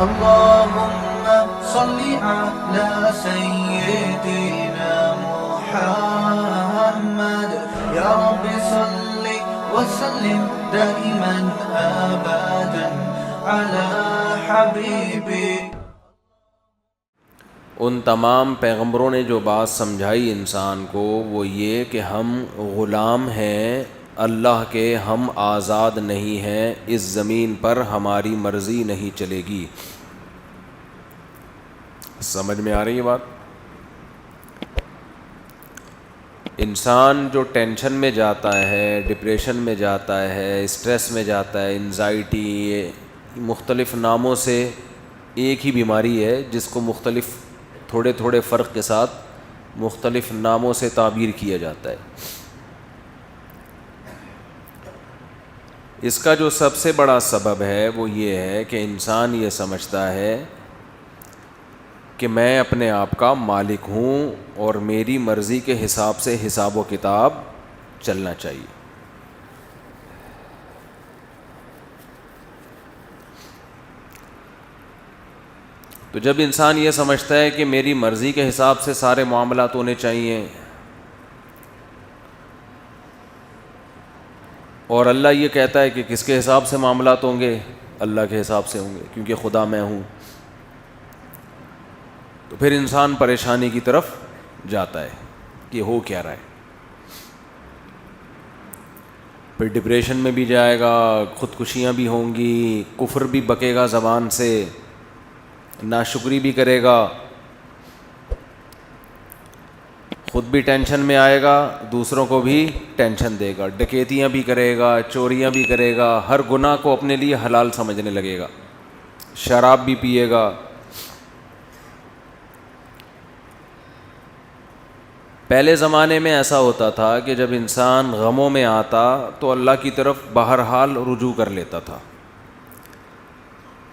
اللهم صل على سيدنا محمد يا رب صل وسلم دائما أبدا على حبيبي. ان تمام پیغمبروں نے جو بات سمجھائی انسان کو وہ یہ کہ ہم غلام ہیں اللہ کے، ہم آزاد نہیں ہیں، اس زمین پر ہماری مرضی نہیں چلے گی. سمجھ میں آ رہی ہے بات؟ انسان جو ٹینشن میں جاتا ہے، ڈپریشن میں جاتا ہے، اسٹریس میں جاتا ہے، انزائٹی، مختلف ناموں سے ایک ہی بیماری ہے جس کو مختلف تھوڑے تھوڑے فرق کے ساتھ مختلف ناموں سے تعبیر کیا جاتا ہے. اس کا جو سب سے بڑا سبب ہے وہ یہ ہے کہ انسان یہ سمجھتا ہے کہ میں اپنے آپ کا مالک ہوں اور میری مرضی کے حساب سے حساب و کتاب چلنا چاہیے. تو جب انسان یہ سمجھتا ہے کہ میری مرضی کے حساب سے سارے معاملات ہونے چاہیے اور اللہ یہ کہتا ہے کہ کس کے حساب سے معاملات ہوں گے، اللہ کے حساب سے ہوں گے کیونکہ خدا میں ہوں، تو پھر انسان پریشانی کی طرف جاتا ہے کہ ہو کیا رہا ہے. پھر ڈپریشن میں بھی جائے گا، خودکشیاں بھی ہوں گی، کفر بھی بکے گا زبان سے، ناشکری بھی کرے گا، خود بھی ٹینشن میں آئے گا، دوسروں کو بھی ٹینشن دے گا، ڈکیتیاں بھی کرے گا، چوریاں بھی کرے گا، ہر گناہ کو اپنے لیے حلال سمجھنے لگے گا، شراب بھی پیے گا. پہلے زمانے میں ایسا ہوتا تھا کہ جب انسان غموں میں آتا تو اللہ کی طرف بہرحال رجوع کر لیتا تھا.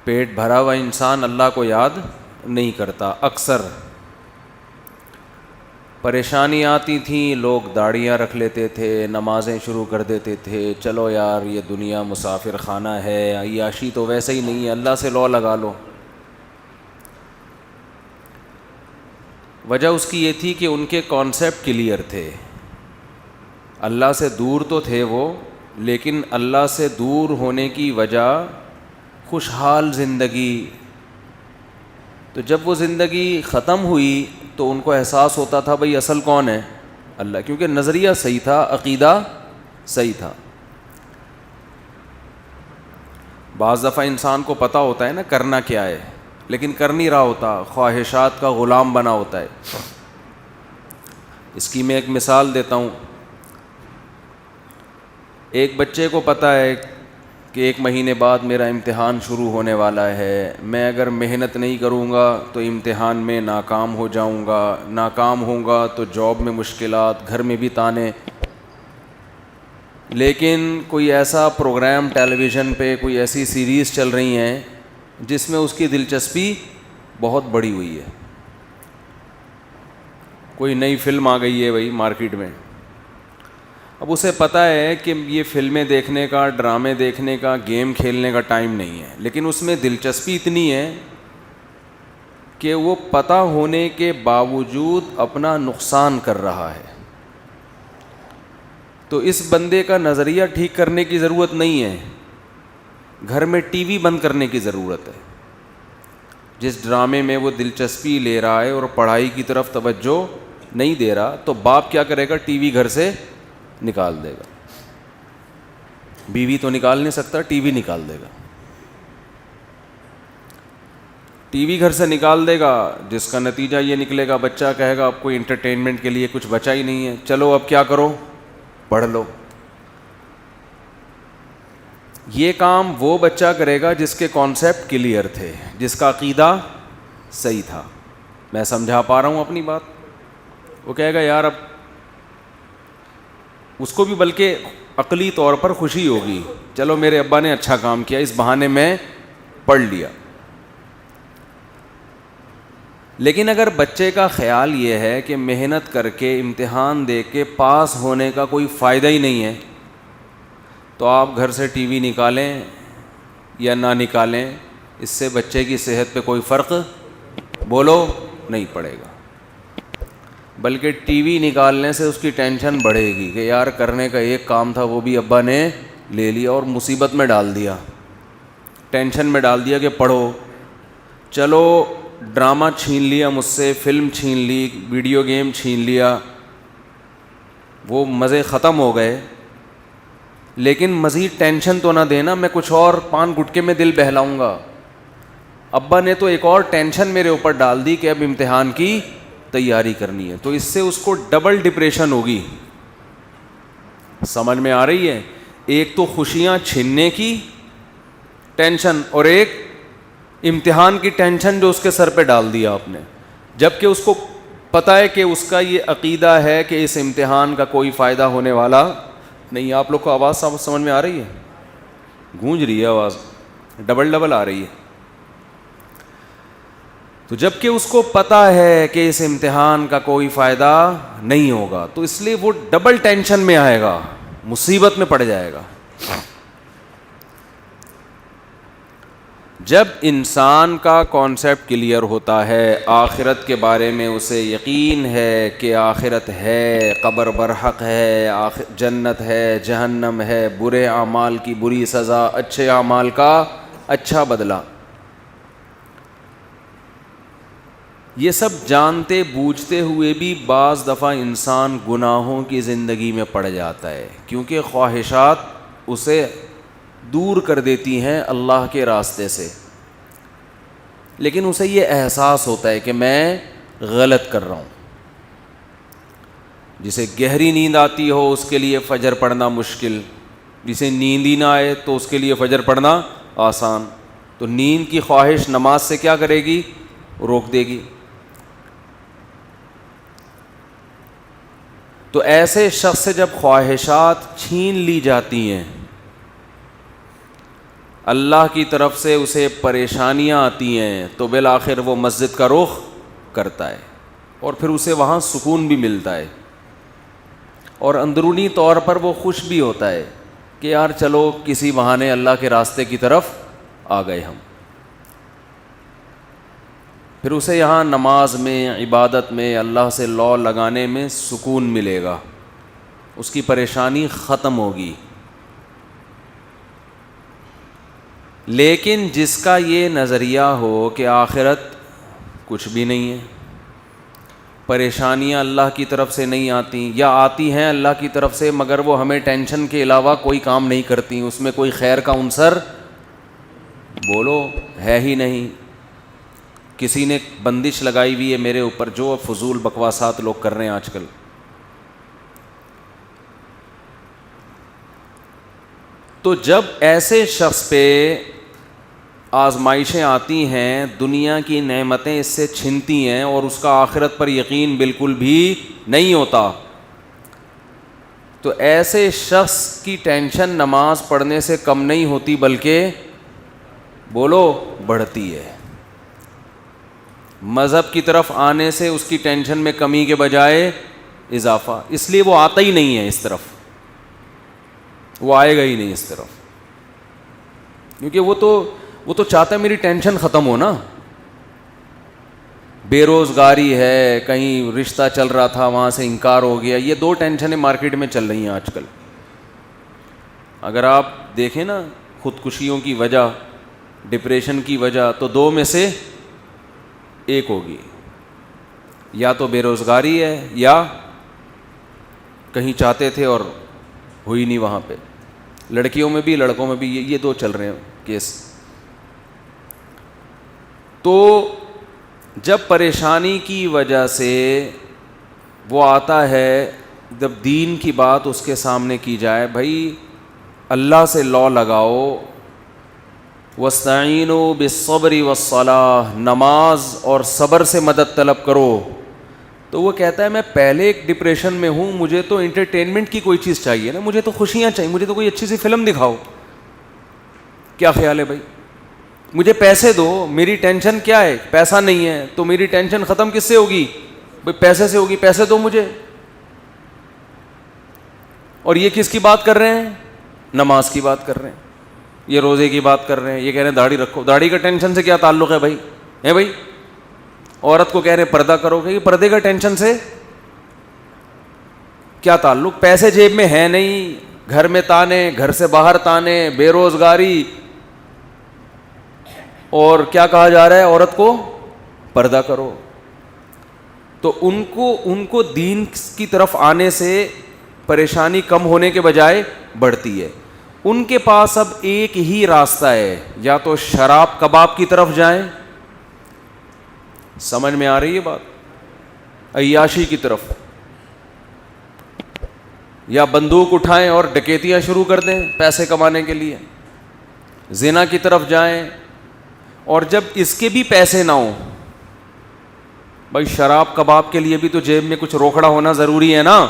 پیٹ بھرا ہوا انسان اللہ کو یاد نہیں کرتا. اکثر پریشانی آتی تھیں، لوگ داڑیاں رکھ لیتے تھے، نمازیں شروع کر دیتے تھے، چلو یار یہ دنیا مسافر خانہ ہے، عیاشی تو ویسے ہی نہیں ہے، اللہ سے لو لگا لو. وجہ اس کی یہ تھی کہ ان کے کانسیپٹ کلیئر تھے. اللہ سے دور تو تھے وہ، لیکن اللہ سے دور ہونے کی وجہ خوشحال زندگی. تو جب وہ زندگی ختم ہوئی تو ان کو احساس ہوتا تھا بھئی اصل کون ہے؟ اللہ، کیونکہ نظریہ صحیح تھا، عقیدہ صحیح تھا. بعض دفعہ انسان کو پتہ ہوتا ہے نا کرنا کیا ہے، لیکن کر نہیں رہا ہوتا، خواہشات کا غلام بنا ہوتا ہے. اس کی میں ایک مثال دیتا ہوں. ایک بچے کو پتہ ہے کہ 1 مہینے بعد میرا امتحان شروع ہونے والا ہے، میں اگر محنت نہیں کروں گا تو امتحان میں ناکام ہو جاؤں گا، ناکام ہوں گا تو جاب میں مشکلات، گھر میں بھی تانے. لیکن کوئی ایسا پروگرام ٹیلی ویژن پہ، کوئی ایسی سیریز چل رہی ہیں جس میں اس کی دلچسپی بہت بڑی ہوئی ہے. کوئی نئی فلم آ گئی ہے بھائی مارکیٹ میں، اب اسے پتہ ہے کہ یہ فلمیں دیکھنے کا، ڈرامے دیکھنے کا، گیم کھیلنے کا ٹائم نہیں ہے، لیکن اس میں دلچسپی اتنی ہے کہ وہ پتہ ہونے کے باوجود اپنا نقصان کر رہا ہے. تو اس بندے کا نظریہ ٹھیک کرنے کی ضرورت نہیں ہے، گھر میں ٹی وی بند کرنے کی ضرورت ہے. جس ڈرامے میں وہ دلچسپی لے رہا ہے اور پڑھائی کی طرف توجہ نہیں دے رہا، تو باپ کیا کرے گا؟ ٹی وی گھر سے نکال دے گا. بیوی تو نکال نہیں سکتا، ٹی وی نکال دے گا. ٹی وی گھر سے نکال دے گا، جس کا نتیجہ یہ نکلے گا بچہ کہے گا اب کوئی انٹرٹینمنٹ کے لیے کچھ بچا ہی نہیں ہے، چلو اب کیا کرو؟ پڑھ لو. یہ کام وہ بچہ کرے گا جس کے کانسیپٹ کلیئر تھے، جس کا عقیدہ صحیح تھا. میں سمجھا پا رہا ہوں اپنی بات؟ وہ کہے گا یار اب اس کو بھی بلکہ عقلی طور پر خوشی ہوگی، چلو میرے ابا نے اچھا کام کیا، اس بہانے میں پڑھ لیا. لیکن اگر بچے کا خیال یہ ہے کہ محنت کر کے امتحان دے کے پاس ہونے کا کوئی فائدہ ہی نہیں ہے، تو آپ گھر سے ٹی وی نکالیں یا نہ نکالیں، اس سے بچے کی صحت پہ کوئی فرق بولو نہیں پڑے گا، بلکہ ٹی وی نکالنے سے اس کی ٹینشن بڑھے گی کہ یار کرنے کا ایک کام تھا وہ بھی ابا نے لے لیا اور مصیبت میں ڈال دیا، ٹینشن میں ڈال دیا کہ پڑھو، چلو ڈرامہ چھین لیا مجھ سے، فلم چھین لی، ویڈیو گیم چھین لیا، وہ مزے ختم ہو گئے، لیکن مزید ٹینشن تو نہ دینا، میں کچھ اور پان گٹکے میں دل بہلاؤں گا۔ ابا نے تو ایک اور ٹینشن میرے اوپر ڈال دی کہ اب امتحان کی تیاری کرنی ہے، تو اس سے اس کو ڈبل ڈپریشن ہوگی۔ سمجھ میں آ رہی ہے؟ ایک تو خوشیاں چھیننے کی ٹینشن اور ایک امتحان کی ٹینشن جو اس کے سر پہ ڈال دیا آپ نے، جبکہ اس کو پتہ ہے کہ اس کا یہ عقیدہ ہے کہ اس امتحان کا کوئی فائدہ ہونے والا نہیں۔ آپ لوگ کو آواز سمجھ میں آ رہی ہے؟ گونج رہی ہے آواز، ڈبل آ رہی ہے۔ تو جب کہ اس کو پتہ ہے کہ اس امتحان کا کوئی فائدہ نہیں ہوگا، تو اس لیے وہ ڈبل ٹینشن میں آئے گا، مصیبت میں پڑ جائے گا۔ جب انسان کا کانسیپٹ کلیئر ہوتا ہے، آخرت کے بارے میں اسے یقین ہے کہ آخرت ہے، قبر برحق ہے، جنت ہے، جہنم ہے، برے اعمال کی بری سزا، اچھے اعمال کا اچھا بدلہ، یہ سب جانتے بوجھتے ہوئے بھی بعض دفعہ انسان گناہوں کی زندگی میں پڑ جاتا ہے، کیونکہ خواہشات اسے دور کر دیتی ہیں اللہ کے راستے سے، لیکن اسے یہ احساس ہوتا ہے کہ میں غلط کر رہا ہوں۔ جسے گہری نیند آتی ہو اس کے لیے فجر پڑھنا مشکل، جسے نیند ہی نہ آئے تو اس کے لیے فجر پڑھنا آسان، تو نیند کی خواہش نماز سے کیا کرے گی؟ روک دے گی۔ تو ایسے شخص سے جب خواہشات چھین لی جاتی ہیں، اللہ کی طرف سے اسے پریشانیاں آتی ہیں، تو بالآخر وہ مسجد کا رخ کرتا ہے، اور پھر اسے وہاں سکون بھی ملتا ہے، اور اندرونی طور پر وہ خوش بھی ہوتا ہے کہ یار چلو کسی بہانے اللہ کے راستے کی طرف آ گئے ہم۔ پھر اسے یہاں نماز میں، عبادت میں، اللہ سے لو لگانے میں سکون ملے گا، اس کی پریشانی ختم ہوگی۔ لیکن جس کا یہ نظریہ ہو کہ آخرت کچھ بھی نہیں ہے، پریشانیاں اللہ کی طرف سے نہیں آتی، یا آتی ہیں اللہ کی طرف سے مگر وہ ہمیں ٹینشن کے علاوہ کوئی کام نہیں کرتی، اس میں کوئی خیر کا عنصر بولو ہے ہی نہیں، کسی نے بندش لگائی ہوئی ہے میرے اوپر، جو فضول بکواسات لوگ کر رہے ہیں آج کل۔ تو جب ایسے شخص پہ آزمائشیں آتی ہیں، دنیا کی نعمتیں اس سے چھنتی ہیں اور اس کا آخرت پر یقین بالکل بھی نہیں ہوتا، تو ایسے شخص کی ٹینشن نماز پڑھنے سے کم نہیں ہوتی بلکہ بولو بڑھتی ہے۔ مذہب کی طرف آنے سے اس کی ٹینشن میں کمی کے بجائے اضافہ، اس لیے وہ آتا ہی نہیں ہے اس طرف، وہ آئے گا ہی نہیں اس طرف، کیونکہ وہ تو چاہتا ہے میری ٹینشن ختم ہو نا۔ بے روزگاری ہے، کہیں رشتہ چل رہا تھا وہاں سے انکار ہو گیا، یہ دو ٹینشنیں مارکیٹ میں چل رہی ہیں آج کل۔ اگر آپ دیکھیں نا خودکشیوں کی وجہ، ڈپریشن کی وجہ، تو دو میں سے ایک ہوگی، یا تو بے روزگاری ہے یا کہیں چاہتے تھے اور ہوئی نہیں وہاں پہ۔ لڑکیوں میں بھی لڑکوں میں بھی یہ دو چل رہے ہیں کیس۔ تو جب پریشانی کی وجہ سے وہ آتا ہے، جب دین کی بات اس کے سامنے کی جائے، بھائی اللہ سے لو لگاؤ، وَاسْتَعِينُوا بِالصَّبْرِ وَالصَّلَاةِ، نماز اور صبر سے مدد طلب کرو، تو وہ کہتا ہے میں پہلے ایک ڈپریشن میں ہوں، مجھے تو انٹرٹینمنٹ کی کوئی چیز چاہیے نا، مجھے تو خوشیاں چاہیے، مجھے تو کوئی اچھی سی فلم دکھاؤ۔ کیا خیال ہے بھائی؟ مجھے پیسے دو، میری ٹینشن کیا ہے؟ پیسہ نہیں ہے، تو میری ٹینشن ختم کس سے ہوگی؟ بھائی پیسے سے ہوگی، پیسے دو مجھے۔ اور یہ کس کی بات کر رہے ہیں؟ نماز کی بات کر رہے ہیں۔ یہ روزے کی بات کر رہے ہیں, یہ کہہ رہے ہیں داڑھی رکھو. داڑھی کا ٹینشن سے کیا تعلق ہے بھائی؟ ہے بھائی؟ عورت کو کہہ رہے ہیں پردہ کرو گے, یہ پردے کا ٹینشن سے کیا تعلق؟ پیسے جیب میں ہے نہیں, گھر میں تانے, گھر سے باہر تانے, بے روزگاری, اور کیا کہا جا رہا ہے عورت کو پردہ کرو. تو ان کو دین کی طرف آنے سے پریشانی کم ہونے کے بجائے بڑھتی ہے. ان کے پاس اب ایک ہی راستہ ہے, یا تو شراب کباب کی طرف جائیں, سمجھ میں آ رہی ہے بات, عیاشی کی طرف, یا بندوق اٹھائیں اور ڈکیتیاں شروع کر دیں پیسے کمانے کے لیے, زنا کی طرف جائیں. اور جب اس کے بھی پیسے نہ ہوں, بھائی شراب کباب کے لیے بھی تو جیب میں کچھ روکڑا ہونا ضروری ہے نا,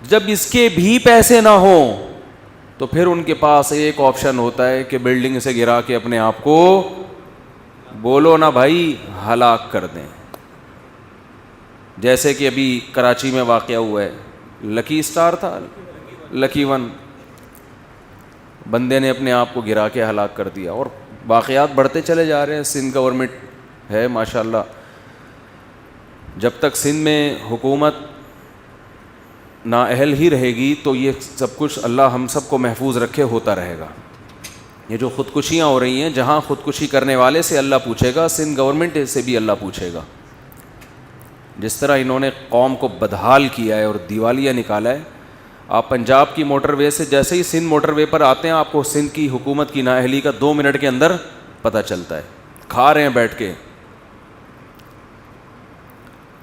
جب اس کے بھی پیسے نہ ہوں تو پھر ان کے پاس ایک آپشن ہوتا ہے کہ بلڈنگ سے گرا کے اپنے آپ کو, بولو نا بھائی, ہلاک کر دیں. جیسے کہ ابھی کراچی میں واقعہ ہوا ہے, لکی اسٹار تھا, لکی ون, بندے نے اپنے آپ کو گرا کے ہلاک کر دیا. اور واقعات بڑھتے چلے جا رہے ہیں. سندھ گورنمنٹ ہے ماشاءاللہ, جب تک سندھ میں حکومت نااہل ہی رہے گی تو یہ سب کچھ اللہ ہم سب کو محفوظ رکھے ہوتا رہے گا. یہ جو خودکشیاں ہو رہی ہیں, جہاں خودکشی کرنے والے سے اللہ پوچھے گا, سندھ گورنمنٹ سے بھی اللہ پوچھے گا. جس طرح انہوں نے قوم کو بدحال کیا ہے اور دیوالیہ نکالا ہے. آپ پنجاب کی موٹر وے سے جیسے ہی سندھ موٹر وے پر آتے ہیں, آپ کو سندھ کی حکومت کی نااہلی کا 2 منٹ کے اندر پتہ چلتا ہے. کھا رہے ہیں بیٹھ کے,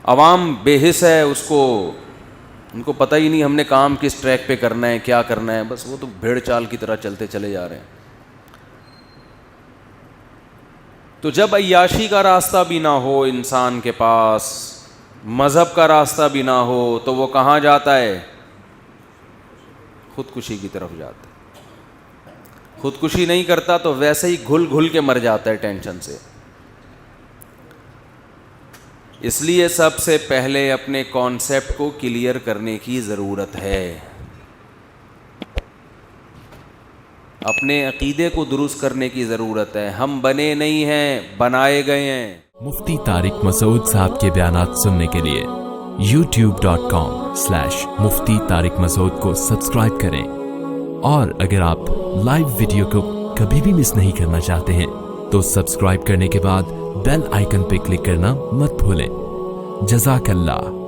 عوام بے حس ہے, ان کو پتہ ہی نہیں ہم نے کام کس ٹریک پہ کرنا ہے, کیا کرنا ہے, بس وہ تو بھیڑ چال کی طرح چلتے چلے جا رہے ہیں. تو جب عیاشی کا راستہ بھی نہ ہو انسان کے پاس, مذہب کا راستہ بھی نہ ہو, تو وہ کہاں جاتا ہے؟ خودکشی کی طرف جاتا ہے. خودکشی نہیں کرتا تو ویسے ہی گھل گھل کے مر جاتا ہے ٹینشن سے. اس لیے سب سے پہلے اپنے کانسیپٹ کو کلیئر کرنے کی ضرورت ہے, اپنے عقیدے کو درست کرنے کی ضرورت ہے. ہم بنے نہیں ہیں, بنائے گئے ہیں. مفتی طارق مسعود صاحب کے بیانات سننے کے لیے youtube.com/مفتی طارق مسعود کو سبسکرائب کریں. اور اگر آپ لائیو ویڈیو کو کبھی بھی مس نہیں کرنا چاہتے ہیں تو سبسکرائب کرنے کے بعد بیل آئیکن پہ کلک کرنا مت بھولیں. جزاک اللہ.